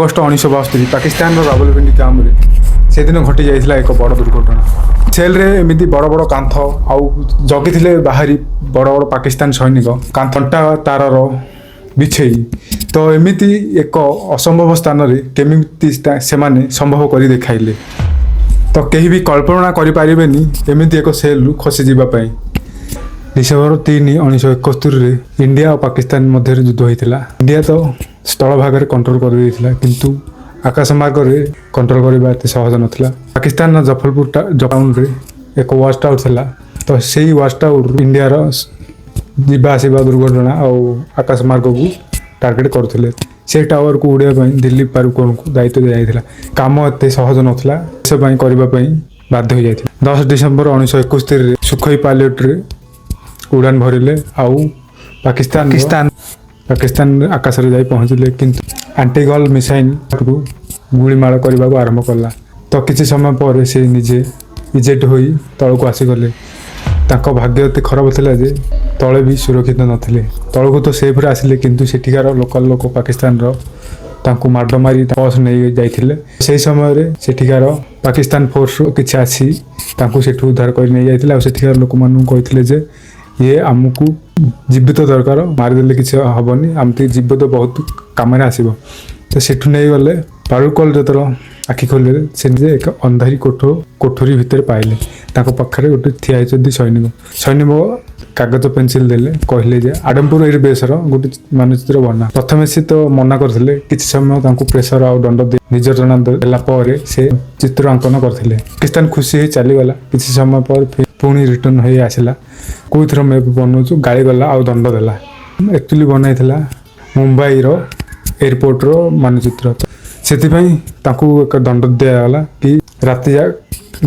August 1972 ପାକିସ୍ତାନର ରାୱଲପିଣ୍ଡି କ୍ୟାମ୍ପରେ ସେଦିନ ଘଟି ଯାଇଥିଲା ଏକ ବଡ଼ ଦୁର୍ଘଟଣା। ସେଲ୍ରେ ଏମିତି ବଡ଼ ବଡ଼ କାନ୍ଥ ଆଉ ଜଗିଥିଲେ ବାହାରି ବଡ଼ ବଡ଼ ପାକିସ୍ତାନ ସୈନିକ କାନ୍ଥଟା ତାରର ବିଛେଇ। ତ ଏମିତି ଏକ ଅସମ୍ଭବ ସ୍ଥାନରେ କେମିତି ସେମାନେ ସମ୍ଭବ କରି ଦେଖାଇଲେ। ତ କେହି ବି କଳ୍ପନା କରିପାରିବେନି ଏମିତି ଏକ ସେଲ୍ରୁ ଖସିଯିବା ପାଇଁ। ଡିସେମ୍ବର 3, 1971ରେ ଇଣ୍ଡିଆ ଓ ପାକିସ୍ତାନ ମଧ୍ୟରେ ଯୁଦ୍ଧ ହୋଇଥିଲା। ଇଣ୍ଡିଆ ତ ସ୍ଥଳ ଭାଗରେ କଣ୍ଟ୍ରୋଲ କରିଦେଇଥିଲା, କିନ୍ତୁ ଆକାଶ ମାର୍ଗରେ କଣ୍ଟ୍ରୋଲ କରିବା ଏତେ ସହଜ ନଥିଲା। ପାକିସ୍ତାନର ଜଫରପୁର ଟାଉନରେ ଏକ ୱାଚ୍ ଟାୱାର ଥିଲା। ତ ସେଇ ୱାଚ୍ ଟାୱାରରୁ ଇଣ୍ଡିଆର ଯିବା ଆସିବା ଦୁର୍ଘଟଣା ଆଉ ଆକାଶ ମାର୍ଗକୁ ଟାର୍ଗେଟ୍ କରୁଥିଲେ। ସେ ଟାୱାରକୁ ଉଡ଼ିବା ପାଇଁ ଦିଲ୍ଲୀପ ପାରୁକରଙ୍କୁ ଦାୟିତ୍ୱ ଦିଆଯାଇଥିଲା। କାମ ଏତେ ସହଜ ନଥିଲା, ଦେଶ ପାଇଁ କରିବା ପାଇଁ ବାଧ୍ୟ ହୋଇଯାଇଥିଲା। 10 ଡିସେମ୍ବର 1971ରେ ସୁଖୋଇ ପାଇଲଟରେ ଉଡ଼ାନ ଭରିଲେ ଆଉ ପାକିସ୍ତାନ ଆକାଶରେ ଯାଇ ପହଞ୍ଚିଲେ, କିନ୍ତୁ ଆଣ୍ଟିଗଲ୍ ମିସାଇଲ୍କୁ ଗୁଳିମାଳ କରିବାକୁ ଆରମ୍ଭ କଲା। ତ କିଛି ସମୟ ପରେ ସେ ନିଜେ ଇଜେକ୍ଟ ହୋଇ ତଳକୁ ଆସିଗଲେ। ତାଙ୍କ ଭାଗ୍ୟ ଏତେ ଖରାପ ଥିଲା ଯେ ତଳେ ବି ସୁରକ୍ଷିତ ନଥିଲେ। ତଳକୁ ତ ସେଫ୍ରେ ଆସିଲେ, କିନ୍ତୁ ସେଠିକାର ଲୋକାଲ ଲୋକ ପାକିସ୍ତାନର ତାଙ୍କୁ ମାଡ଼ ମାରି ବସ୍ ନେଇ ଯାଇଥିଲେ। ସେହି ସମୟରେ ସେଠିକାର ପାକିସ୍ତାନ ଫୋର୍ସରୁ କିଛି ଆସି ତାଙ୍କୁ ସେଠୁ ଉଦ୍ଧାର କରି ନେଇଯାଇଥିଲେ ଆଉ ସେଠିକାର ଲୋକମାନଙ୍କୁ କହିଥିଲେ ଯେ ଇଏ ଆମକୁ ଜୀବିତ ଦରକାର, ମାରିଦେଲେ କିଛି ହେବନି, ଆମକୁ ଜୀବିତ ବହୁତ କାମରେ ଆସିବ। ତ ସେଠୁ ନେଇଗଲେ। ପାରୁକଲ ଯେତେବେଳେ ଆଖି ଖୋଲିଲେ ସେ ନିଜେ ଏକ ଅନ୍ଧାରୀ କୋଠରୀ ଭିତରେ ପାଇଲେ। ତାଙ୍କ ପାଖରେ ଗୋଟେ ଠିଆ ହେଇଛନ୍ତି ସୈନିକ କାଗଜ ପେନସିଲ ଦେଲେ, କହିଲେ ଯେ ଆଡମ୍ବର ଏଇ ବେଶର ଗୋଟେ ମାନଚିତ୍ର ବନା। ପ୍ରଥମେ ସେ ତ ମନା କରିଥିଲେ। କିଛି ସମୟ ତାଙ୍କୁ ପ୍ରେସର ଆଉ ଦଣ୍ଡ ଦେଇ ନିର୍ଯାତନା ଦେଲା ପରେ ସେ ଚିତ୍ର ଅଙ୍କନ କରିଥିଲେ। ପାକିସ୍ତାନ ଖୁସି ହେଇ ଚାଲିଗଲା। କିଛି ସମୟ ପରେ ପୁଣି ରିଟର୍ନ ହେଇ ଆସିଲା। କୋଉଥିର ମ୍ୟାପ୍ ବନଉଛୁ, ଗାଳିଗଲା ଆଉ ଦଣ୍ଡ ଦେଲା। ଆକ୍ଚୁଆଲି ବନାଇଥିଲା ମୁମ୍ବାଇର ଏୟାରପୋର୍ଟର ମାନଚିତ୍ର। ସେଥିପାଇଁ ତାଙ୍କୁ ଏକ ଦଣ୍ଡ ଦିଆଗଲା କି ରାତି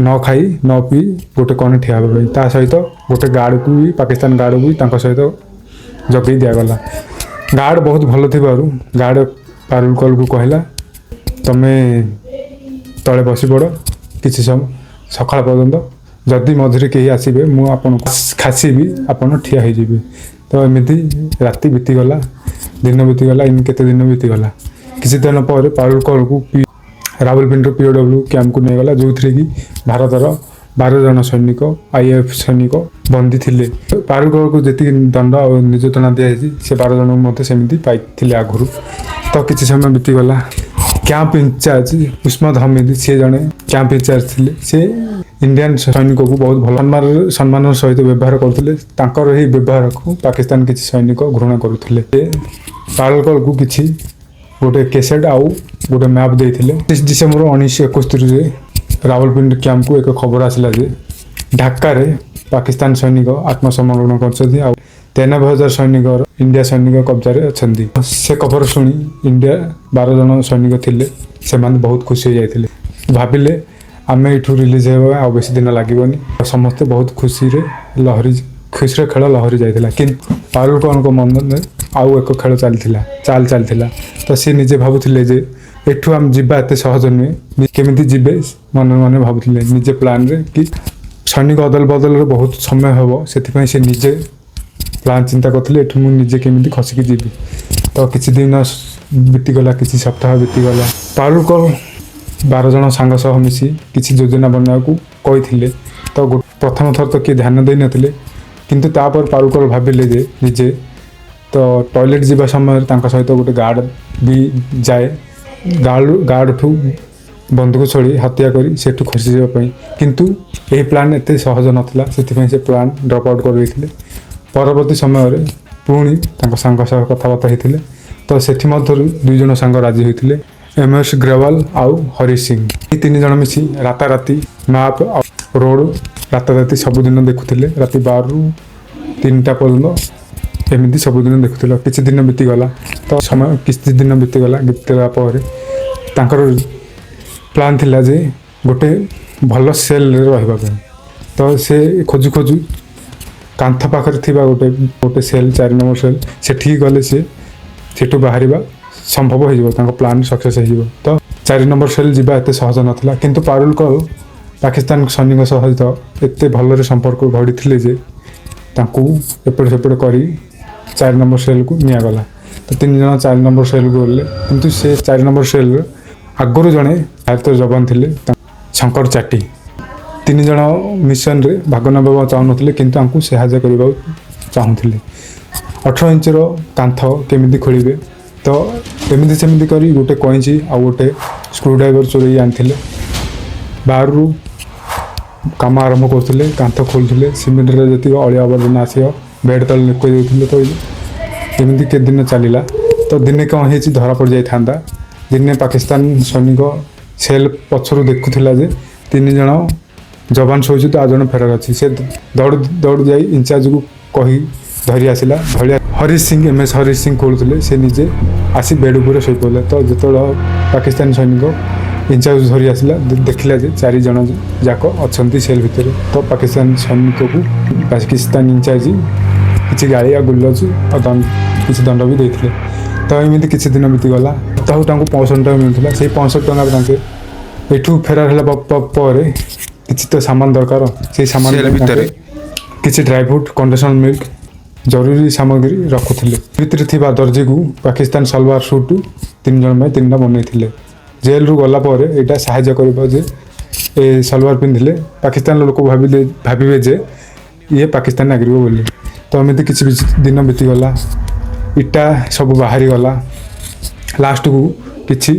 ନ ଖାଇ ନ ପିଇ ଗୋଟେ କଣେ ଠିଆ ହେବା ପାଇଁ। ତା ସହିତ ଗୋଟେ ଗାର୍ଡ଼କୁ ବି ପାକିସ୍ତାନ ଗାର୍ଡ଼କୁ ବି ତାଙ୍କ ସହିତ ଜଗେଇ ଦିଆଗଲା। ଗାର୍ଡ଼ ବହୁତ ଭଲ ଥିବାରୁ ଗାର୍ଡ଼ ପାରୁକଲକୁ କହିଲା ତମେ ତଳେ ବସି ପଡ଼ କିଛି ସମୟ ସକାଳ ପର୍ଯ୍ୟନ୍ତ, ଯଦି ମଝିରେ କେହି ଆସିବେ ମୁଁ ଆପଣଙ୍କୁ ଖାସିବି, ଆପଣ ଠିଆ ହେଇଯିବେ। ତ ଏମିତି ରାତି ବିତିଗଲା, ଦିନ ବିତିଗଲା, ଏମିତି କେତେ ଦିନ ବିତିଗଲା। କିଛି ଦିନ ପରେ ପାରୁକଲକୁ ରାୱଲପିଣ୍ଡିର POW କ୍ୟାମ୍ପକୁ ନେଇଗଲା, ଯେଉଁଥିରେ କି ଭାରତର 12 ଜଣ ସୈନିକ IAF ସୈନିକ ବନ୍ଦୀ ଥିଲେ। ପାରୁକଲକୁ ଯେତିକି ଦଣ୍ଡ ଆଉ ନିର୍ଯାତନା ଦିଆଯାଇଛି ସେ 12 ଜଣଙ୍କୁ ମଧ୍ୟ ସେମିତି ପାଇଥିଲେ ଆଗରୁ। ତ କିଛି ସମୟ ବିତିଗଲା। କ୍ୟାମ୍ପ ଇନଚାର୍ଜ ଉସ୍ମତ ହମିଦ, ସିଏ ଜଣେ କ୍ୟାମ୍ପ ଇନଚାର୍ଜ ଥିଲେ। ସେ ଇଣ୍ଡିଆନ ସୈନିକକୁ ବହୁତ ଭଲ ସମ୍ମାନର ସହିତ ବ୍ୟବହାର କରୁଥିଲେ। ତାଙ୍କର ଏହି ବ୍ୟବହାରକୁ ପାକିସ୍ତାନ କିଛି ସୈନିକ ଘୃଣା କରୁଥିଲେ। ସେ ପାରୁକଲକୁ କିଛି ଗୋଟେ କେସେଟ୍ ଆଉ ଗୋଟେ ମ୍ୟାପ୍ ଦେଇଥିଲେ। 30 ଡିସେମ୍ବର 1971ରେ ରାୱଲପିଣ୍ଡି କ୍ୟାମ୍ପକୁ ଏକ ଖବର ଆସିଲା ଯେ ଢାକାରେ ପାକିସ୍ତାନ ସୈନିକ ଆତ୍ମସମର୍ପଣ କରିଛନ୍ତି ଆଉ 93,000 ସୈନିକର ଇଣ୍ଡିଆ ସୈନିକ କବ୍ଜାରେ ଅଛନ୍ତି। ସେ ଖବର ଶୁଣି ଇଣ୍ଡିଆ 12 ଜଣ ସୈନିକ ଥିଲେ, ସେମାନେ ବହୁତ ଖୁସି ହୋଇଯାଇଥିଲେ। ଭାବିଲେ ଆମେ ଏଠୁ ରିଲିଜ୍ ହେବା ଆଉ ବେଶୀ ଦିନ ଲାଗିବନି। ସମସ୍ତେ ବହୁତ ଖୁସିରେ ଖେଳ ଲହରି ଯାଇଥିଲା। କିନ୍ତୁ ପାରୁକଲଙ୍କ ମନରେ ଆଉ ଏକ ଖେଳ ଚାଲିଥିଲା। ତ ସେ ନିଜେ ଭାବୁଥିଲେ ଯେ ଏଠୁ ଆମେ ଯିବା ଏତେ ସହଜ ନୁହେଁ। କେମିତି ଯିବେ ମନେ ମନେ ଭାବୁଥିଲେ ନିଜ ପ୍ଲାନ୍ରେ କି ସୈନିକ ଅଦଳ ବଦଳରେ ବହୁତ ସମୟ ହେବ। ସେଥିପାଇଁ ସେ ନିଜେ ପ୍ଲାନ୍ ଚିନ୍ତା କରିଥିଲେ ଏଠୁ ମୁଁ ନିଜେ କେମିତି ଖସିକି ଯିବି। ତ କିଛି ଦିନ ବିତିଗଲା, କିଛି ସପ୍ତାହ ବିତିଗଲା। ପାରୁକଲ 12 ଜଣ ସାଙ୍ଗ ସହ ମିଶି କିଛି ଯୋଜନା ବନାଇବାକୁ କହିଥିଲେ। ତ ପ୍ରଥମ ଥର ତ କିଏ ଧ୍ୟାନ ଦେଇନଥିଲେ, କିନ୍ତୁ ତାପରେ ପାରୁକଲ ଭାବିଲେ ଯେ ନିଜେ ତ ଟଏଲେଟ୍ ଯିବା ସମୟରେ ତାଙ୍କ ସହିତ ଗୋଟେ ଗାର୍ଡ଼ ବି ଯାଏ। ଗାର୍ଡ଼ଠୁ ବନ୍ଧୁକ ଛଡ଼ି ହତ୍ୟା କରି ସେଠୁ ଖସିଯିବା ପାଇଁ। କିନ୍ତୁ ଏହି ପ୍ଲାନ୍ ଏତେ ସହଜ ନଥିଲା, ସେଥିପାଇଁ ସେ ପ୍ଲାନ୍ ଡ୍ରପ୍ ଆଉଟ୍ କରିଦେଇଥିଲେ। ପରବର୍ତ୍ତୀ ସମୟରେ ପୁଣି ତାଙ୍କ ସାଙ୍ଗ ସହ କଥାବାର୍ତ୍ତା ହେଇଥିଲେ। ତ ସେଥି ମଧ୍ୟରୁ 2 ଜଣ ସାଙ୍ଗ ରାଜି ହୋଇଥିଲେ, MS ଗ୍ରେୱାଲ ଆଉ ହରି ସିଂ। ଏହି 3 ଜଣ ମିଶି ରାତାରାତି ମ୍ୟାପ୍ ଆଉ ରୋଡ଼ ରାତାରାତି ସବୁଦିନ ଦେଖୁଥିଲେ। ରାତି 12ରୁ 3ଟା ପର୍ଯ୍ୟନ୍ତ ଏମିତି ସବୁଦିନ ଦେଖୁଥିଲେ। କିଛି ଦିନ ବିତିଗଲା। ବିତିଗଲା ପରେ ତାଙ୍କର ପ୍ଲାନ୍ ଥିଲା ଯେ ଗୋଟେ ଭଲ ସେଲ୍ରେ ରହିବା ପାଇଁ। ତ ସେ ଖୋଜୁ କାନ୍ଥ ପାଖରେ ଥିବା ଗୋଟେ ସେଲ୍, 4 ନମ୍ବର ସେଲ୍, ସେଠିକି ଗଲେ ସେ ସେଠୁ ବାହାରିବା ସମ୍ଭବ ହେଇଯିବ, ତାଙ୍କ ପ୍ଲାନ୍ ସକ୍ସେସ୍ ହେଇଯିବ। ତ 4 ନମ୍ବର ସେଲ୍ ଯିବା ଏତେ ସହଜ ନଥିଲା, କିନ୍ତୁ ପାରୁକଲ ପାକିସ୍ତାନ ସୈନିକ ସହିତ ଏତେ ଭଲରେ ସମ୍ପର୍କ ଗଢ଼ିଥିଲେ ଯେ ତାଙ୍କୁ ଏପଟ ସେପଟ କରି 4 ନମ୍ବର ସେଲ୍କୁ ନିଆଗଲା। ତ 3 ଜଣ 4 ନମ୍ବର ସେଲ୍କୁ ଗଲେ କିନ୍ତୁ ସେ 4 ନମ୍ବର ସେଲ୍ର ଆଗରୁ ଜଣେ ଭାରତୀୟ ଯବାନ ଥିଲେ ଶଙ୍କର ଚାଟି। 3 ଜଣ ମିଶନରେ ଭାଗ ନେବାକୁ ଚାହୁଁନଥିଲେ କିନ୍ତୁ ତାଙ୍କୁ ସାହାଯ୍ୟ କରିବାକୁ ଚାହୁଁଥିଲେ। 18 ଇଞ୍ଚର କାନ୍ଥ କେମିତି ଖୋଳିବେ ତ ଏମିତି ସେମିତି କରି ଗୋଟେ କଇଁଚି ଆଉ ଗୋଟେ ସ୍କ୍ରୁଡ୍ରାଇଭର ଚୋରେଇ ଆଣିଥିଲେ। ବାହାରୁ କାମ ଆରମ୍ଭ କରୁଥିଲେ, କାନ୍ଥ ଖୋଲୁଥିଲେ, ସିମେଣ୍ଟରେ ଯେତିକି ଅଳିଆ ଆବର୍ଜନା ଆସିବ ବେଡ଼ ତଳେ ଲୁକେଇ ଦେଉଥିଲେ। ତ ଏମିତି କେତେ ଦିନ ଚାଲିଲା। ତ ଦିନେ କ'ଣ ହେଇଛି ଧରା ପଡ଼ିଯାଇଥାନ୍ତା। ଦିନେ ପାକିସ୍ତାନ ସୈନିକ ସେଲ୍ ପଛରୁ ଦେଖୁଥିଲା ଯେ 3 ଜଣ ଯବାନ ଶୋଇଛନ୍ତି ଆଉ ଜଣେ ଫେରାର ଅଛି। ସେ ଦୌଡ଼ି ଯାଇ ଇନଚାର୍ଜକୁ କହି ଧରି ଆସିଲା। ହରିଶ ସିଂ MS ହରିଶ ସିଂ ଖୋଳୁଥିଲେ, ସେ ନିଜେ ଆସି ବେଡ଼ ଉପରେ ଶୋଇପଡ଼ିଲେ। ତ ଯେତେବେଳେ ପାକିସ୍ତାନୀ ସୈନିକ ଇନଚାର୍ଜ ଧରି ଆସିଲା ଦେଖିଲା ଯେ 4 ଜଣ ଯାକ ଅଛନ୍ତି ସେଲ୍ ଭିତରେ। ତ ପାକିସ୍ତାନ ସୈନିକକୁ ପାକିସ୍ତାନ ଇନଚାର୍ଜ କିଛି ଗାଳି ଆଉ ଗୁଲଜ ଆଉ କିଛି ଦଣ୍ଡ ବି ଦେଇଥିଲେ। ତ ଏମିତି କିଛି ଦିନ ବିତିଗଲା। ତାକୁ ତାଙ୍କୁ 65 ଟଙ୍କା ମିଳୁଥିଲା। ସେଇ 65 ଟଙ୍କାରେ ତାଙ୍କେ ଏଠୁ ଫେରାର ହେଲା ପରେ କିଛି ତ ସାମାନ ଦରକାର। ସେଇ ସାମାନ ଭିତରେ କିଛି ଡ୍ରାଇ ଫ୍ରୁଟ୍, କଣ୍ଡେନ୍ସଡ୍ ମିଲ୍କ, ଜରୁରୀ ସାମଗ୍ରୀ ରଖୁଥିଲେ। ଭିତରେ ଥିବା ଦର୍ଜିକୁ ପାକିସ୍ତାନ ସଲୱାର ସୁଟ୍ 3 ଜଣ ପାଇଁ 3ଟା ବନେଇଥିଲେ। ଜେଲରୁ ଗଲା ପରେ ଏଇଟା ସାହାଯ୍ୟ କରିବ ଯେ ଏ ସଲୱାର ପିନ୍ଧିଲେ ପାକିସ୍ତାନର ଲୋକ ଭାବିବେ ଯେ ଇଏ ପାକିସ୍ତାନ ନାଗରିକ ବୋଲି। ତ ଏମିତି କିଛି ଦିନ ବିତିଗଲା। ଇଟା ସବୁ ବାହାରିଗଲା। ଲାଷ୍ଟକୁ କିଛି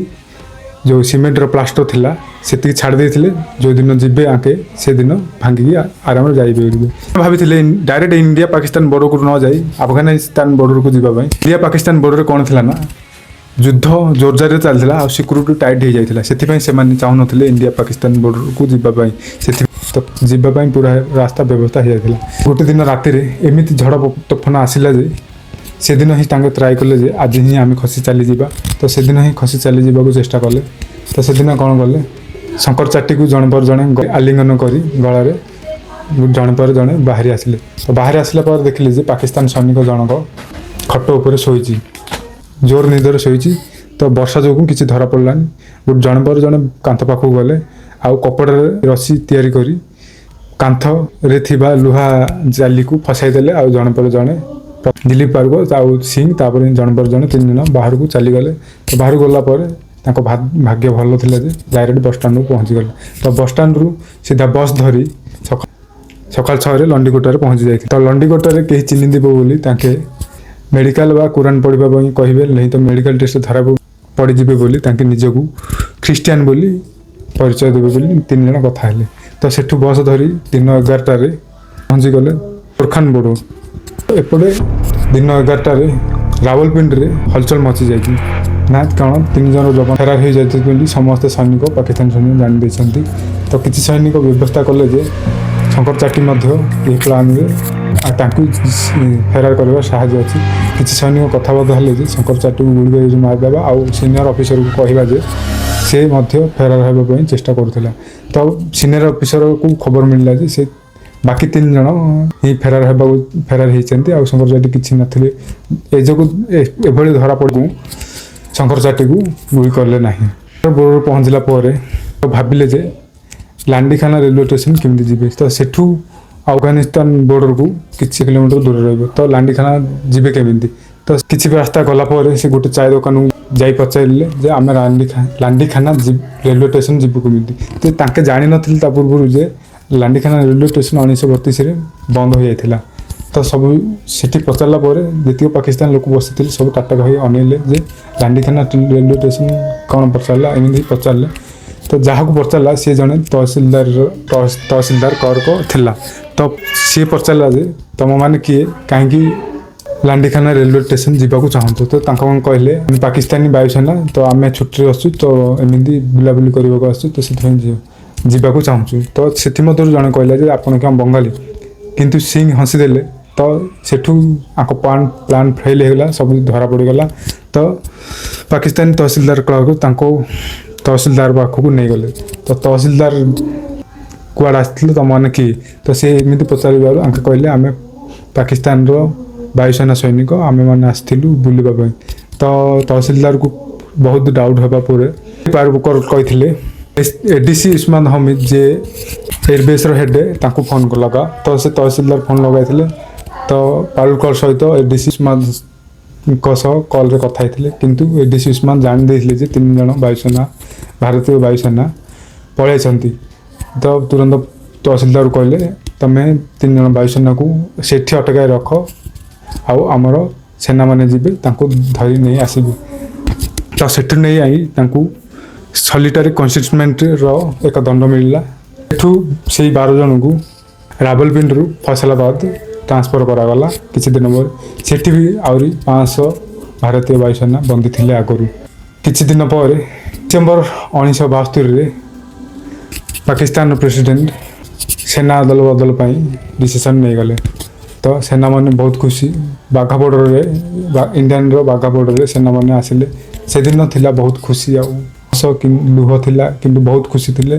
ଯେଉଁ ସିମେଣ୍ଟର ପ୍ଲାଷ୍ଟର ଥିଲା ସେତିକି ଛାଡ଼ି ଦେଇଥିଲେ। ଯେଉଁଦିନ ଯିବେ ଆଙ୍କେ ସେଦିନ ଭାଙ୍ଗିକି ଆରାମରେ ଯାଇପାରିବେ। ଭାବିଥିଲେ ଡାଇରେକ୍ଟ ଇଣ୍ଡିଆ ପାକିସ୍ତାନ ବର୍ଡରକୁ ନ ଯାଇ ଆଫଗାନିସ୍ତାନ ବର୍ଡରକୁ ଯିବା ପାଇଁ। ଇଣ୍ଡିଆ ପାକିସ୍ତାନ ବର୍ଡରରେ କ'ଣ ଥିଲା ନା ଯୁଦ୍ଧ ଜୋରଜାରରେ ଚାଲିଥିଲା ଆଉ ସିକ୍ୟୁରିଟି ଟାଇଟ୍ ହେଇଯାଇଥିଲା। ସେଥିପାଇଁ ସେମାନେ ଚାହୁଁନଥିଲେ ଇଣ୍ଡିଆ ପାକିସ୍ତାନ ବର୍ଡରକୁ ଯିବା ପାଇଁ। ତ ଯିବା ପାଇଁ ପୁରା ରାସ୍ତା ବ୍ୟବସ୍ଥା ହେଇଯାଇଥିଲା। ଗୋଟେ ଦିନ ରାତିରେ ଏମିତି ଝଡ଼ ତୋଫାନ ଆସିଲା ଯେ ସେଦିନ ହିଁ ତାଙ୍କେ ଟ୍ରାଏ କଲେ ଯେ ଆଜି ହିଁ ଆମେ ଖସି ଚାଲିଯିବା। ତ ସେଦିନ ହିଁ ଖସି ଚାଲିଯିବାକୁ ଚେଷ୍ଟା କଲେ। ତ ସେଦିନ କ'ଣ କଲେ, ଶଙ୍କର ଚାଟିକୁ ଜଣେ ପରେ ଜଣେ ଆଲିଙ୍ଗନ କରି ଗଳାରେ ଜଣେ ପରେ ଜଣେ ବାହାରି ଆସିଲେ। ତ ବାହାରି ଆସିଲା ପରେ ଦେଖିଲେ ଯେ ପାକିସ୍ତାନ ସୈନିକ ଜଣକ ଖଟ ଉପରେ ଶୋଇଛି, ଜୋର ନିଦରେ ଶୋଇଛି। ତ ବର୍ଷା ଯୋଗୁଁ କିଛି ଧରା ପଡ଼ିଲାନି। ଜଣେ ପରେ ଜଣେ କାନ୍ଥ ପାଖକୁ ଗଲେ ଆଉ କପଡ଼ାରେ ରସି ତିଆରି କରି କାନ୍ଥରେ ଥିବା ଲୁହା ଜାଲିକୁ ଫସାଇ ଦେଲେ। ଆଉ ଜଣେ ପରେ ଜଣେ ଦିଲ୍ଲୀପ ପାର୍ଗ ଆଉ ସିଂ ତାପରେ ଜଣେ ପରେ ଜଣେ 3 ଜଣ ବାହାରକୁ ଚାଲିଗଲେ। ତ ବାହାରକୁ ଗଲା ପରେ ତାଙ୍କ ଭାଗ୍ୟ ଭଲ ଥିଲା ଯେ ଡାଇରେକ୍ଟ ବସଷ୍ଟାଣ୍ଡକୁ ପହଞ୍ଚିଗଲେ। ତ ବସଷ୍ଟାଣ୍ଡରୁ ସିଧା ବସ୍ ଧରି ସକାଳ 6ରେ ଲଣ୍ଡିକୋଟାରେ ପହଞ୍ଚି ଯାଇଥିଲେ। ତ ଲଣ୍ଡିକୋଟାରେ କେହି ଚିହ୍ନିଦେବ ବୋଲି ତାଙ୍କେ ମେଡ଼ିକାଲ ବା କୁରାନ୍ ପଢ଼ିବା ପାଇଁ କହିବେ, ନାହିଁ ତ ମେଡ଼ିକାଲ ଟେଷ୍ଟ ଧରା ପଡ଼ିଯିବେ ବୋଲି ତାଙ୍କେ ନିଜକୁ ଖ୍ରୀଷ୍ଟିଆନ ବୋଲି ପରିଚୟ ଦେବେ ବୋଲି 3 ଜଣ କଥା ହେଲେ। ତ ସେଠୁ ବସ୍ ଧରି ଦିନ 11ଟାରେ ପହଞ୍ଚିଗଲେ ଗୋରଖାନ ବର୍ଡର। ଏପଟେ ଦିନ 11ଟାରେ ରାୱଲପିଣ୍ଡିରେ ହଲଚଲ ମଚି ଯାଇଛି। ନା କାରଣ 3 ଜଣ ଯବାନ ଫେରାର ହୋଇଯାଇଛନ୍ତି ବୋଲି ସମସ୍ତେ ସୈନିକ ପାକିସ୍ତାନ ସୈନିକ ଜାଣି ଦେଇଛନ୍ତି। ତ କିଛି ସୈନିକ ବ୍ୟବସ୍ଥା କଲେ ଯେ ଶଙ୍କର ଚାଟି ମଧ୍ୟ ଏହି ପ୍ଲାନ୍ରେ ତାଙ୍କୁ ଫେରାର କରିବା ସାହାଯ୍ୟ ଅଛି। କିଛି ସୈନିକ କଥାବାର୍ତ୍ତା ହେଲେ ଯେ ଶଙ୍କର ଚାଟିକୁ ଗୁଳି କରି ମାରିଦେବା ଆଉ ସିନିୟର ଅଫିସରକୁ କହିବା ଯେ ସେ ମଧ୍ୟ ଫେରାର ହେବା ପାଇଁ ଚେଷ୍ଟା କରୁଥିଲା। ତ ସିନିୟର ଅଫିସରକୁ ଖବର ମିଳିଲା ଯେ ସେ ବାକି 3 ଜଣ ହିଁ ଫେରାର ହେଇଛନ୍ତି ଆଉ ଶଙ୍କର ଚାଟି କିଛି ନଥିଲେ। ଏ ଯୋଗୁଁ ଏଭଳି ଧରା ପଡ଼ିକୁ ଶଙ୍କର ଚାଟିକୁ ଗୁଳି କଲେ ନାହିଁ। ବର୍ଡର ପହଞ୍ଚିଲା ପରେ ଭାବିଲେ ଯେ ଲାଣ୍ଡିଖାନା ରେଲୱେ ଷ୍ଟେସନ କେମିତି ଯିବେ। ତ ସେଠୁ ଆଫଗାନିସ୍ତାନ ବର୍ଡରକୁ କିଛି କିଲୋମିଟର ଦୂର ରହିବ। ତ ଲାଣ୍ଡିଖାନା ଯିବେ କେମିତି। ତ କିଛି ରାସ୍ତା ଗଲା ପରେ ସେ ଗୋଟେ ଚାୟ ଦୋକାନକୁ ଯାଇ ପଚାରିଲେ ଯେ ଆମେ ଲାଣ୍ଡିଖାନା ରେଲୱେ ଷ୍ଟେସନ ଯିବୁ କେମିତି। ତ ତାଙ୍କେ ଜାଣିନଥିଲେ ତା ପୂର୍ବରୁ ଯେ ଲାଣ୍ଡିଖାନା ରେଲୱେ ଷ୍ଟେସନ 1932ରେ ବନ୍ଦ ହୋଇଯାଇଥିଲା। ତ ସବୁ ସେଠି ପଚାରିଲା ପରେ ଯେତିକି ପାକିସ୍ତାନ ଲୋକ ବସିଥିଲେ ସବୁ ଟାଟା ହୋଇ ଅନେଇଲେ ଯେ ଲାଣ୍ଡିଖାନା ରେଲୱେ ଷ୍ଟେସନ କ'ଣ ପଚାରିଲା, ଏମିତି ପଚାରିଲେ। ତ ଯାହାକୁ ପଚାରିଲା ସେ ଜଣେ ତହସିଲଦାର କର୍କ ଥିଲା। ତ ସିଏ ପଚାରିଲା ଯେ ତମମାନେ କିଏ, କାହିଁକି ଲାଣ୍ଡିଖାନା ରେଲୱେ ଷ୍ଟେସନ ଯିବାକୁ ଚାହୁଁଛୁ। ତ ତାଙ୍କ କହିଲେ ଆମେ ପାକିସ୍ତାନୀ ବାୟୁସେନା, ତ ଆମେ ଛୁଟିରେ ଆସୁଛୁ, ତ ଏମିତି ବୁଲାବୁଲି କରିବାକୁ ଆସୁଛୁ, ତ ସେଥିପାଇଁ ଯିବାକୁ ଚାହୁଁଛୁ। ତ ସେଥିମଧ୍ୟରୁ ଜଣେ କହିଲା ଯେ ଆପଣ କ'ଣ ବଙ୍ଗାଳୀ। କିନ୍ତୁ ସିଂ ହସିଦେଲେ। ତ ସେଠୁ ଆଙ୍କ ପ୍ଲାନ୍ ଫେଲ୍ ହେଇଗଲା, ସବୁ ଧରା ପଡ଼ିଗଲା। ତ ପାକିସ୍ତାନୀ ତହସିଲଦାର କ୍ଲର୍କ ତାଙ୍କୁ ତହସିଲଦାର ପାଖକୁ ନେଇଗଲେ। ତ ତହସିଲଦାର କୁଆଡ଼େ ଆସିଥିଲେ ତମମାନେ କିଏ। ତ ସେ ଏମିତି ପଚାରିବାରୁ ଆଙ୍କେ କହିଲେ ଆମେ ପାକିସ୍ତାନର ବାୟୁସେନା ସୈନିକ, ଆମେମାନେ ଆସିଥିଲୁ ବୁଲିବା ପାଇଁ। ତ ତହସିଲଦାରକୁ ବହୁତ ଡାଉଟ୍ ହେବା ପରେ ପାର୍ବୁକର କହିଥିଲେ ADC ଉସ୍ମାନ ହମିଦ ଯେ ଏୟାରବେସ୍ର ହେଡ଼୍ ତାଙ୍କୁ ଫୋନ୍ ଲଗା। ତ ସେ ତହସିଲଦାର ଫୋନ୍ ଲଗାଇଥିଲେ। ତ ପାରୁକର ସହିତ ADC ଉସ୍ମାନ ସହ କଲ୍ରେ କଥା ହେଇଥିଲେ, କିନ୍ତୁ ଏଡି ସୁଷମା ଜାଣି ଦେଇଥିଲେ ଯେ 3 ଜଣ ବାୟୁସେନା ଭାରତୀୟ ବାୟୁସେନା ପଳାଇଛନ୍ତି। ତ ତୁରନ୍ତ ତହସିଲଦାର କହିଲେ ତମେ 3 ଜଣ ବାୟୁସେନାକୁ ସେଠି ଅଟକାଇ ରଖ, ଆଉ ଆମର ସେନାମାନେ ଯିବେ ତାଙ୍କୁ ଧରି ନେଇ ଆସିବେ। ତ ସେଠୁ ନେଇ ଆଇ ତାଙ୍କୁ ସଲିଟାରୀ କନଫାଇନମେଣ୍ଟର ଏକ ଦଣ୍ଡ ମିଳିଲା। ଏଠୁ ସେଇ 12 ଜଣଙ୍କୁ ରାବଲପିଣ୍ଡିରୁ ଫୈସଲାବାଦ ଟ୍ରାନ୍ସଫର କରାଗଲା। କିଛି ଦିନ ପରେ ସେଠି ବି ଆହୁରି 500 ଭାରତୀୟ ବାୟୁସେନା ବନ୍ଦୀ ଥିଲେ ଆଗରୁ। କିଛି ଦିନ ପରେ ଡିସେମ୍ବର 1972ରେ ପାକିସ୍ତାନର ପ୍ରେସିଡେଣ୍ଟ ସେନା ଅଦଳ ବଦଳ ପାଇଁ ଡିସିସନ୍ ନେଇଗଲେ। ତ ସେନାମାନେ ବହୁତ ଖୁସି। ବାଘା ବର୍ଡ଼ରରେ ଇଣ୍ଡିଆନର ବାଘା ବର୍ଡ଼ରରେ ସେନାମାନେ ଆସିଲେ। ସେଦିନ ଥିଲା ବହୁତ ଖୁସି, ଆଉ ହସ ଲୁହ ଥିଲା, କିନ୍ତୁ ବହୁତ ଖୁସି ଥିଲେ।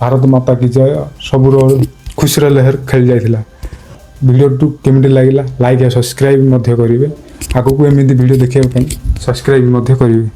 ଭାରତ ମାତା କି ଜୟ, ସବୁର ଖୁସିର ଲହେର ଖେଳି ଯାଇଥିଲା। ଭିଡ଼ିଓଟି କେମିତି ଲାଗିଲା ଲାଇକ୍ ଆଉ ସବସ୍କ୍ରାଇବ୍ ମଧ୍ୟ କରିବେ। ଆଗକୁ ଏମିତି ଭିଡ଼ିଓ ଦେଖିବା ପାଇଁ ସବସ୍କ୍ରାଇବ୍ ମଧ୍ୟ କରିବେ।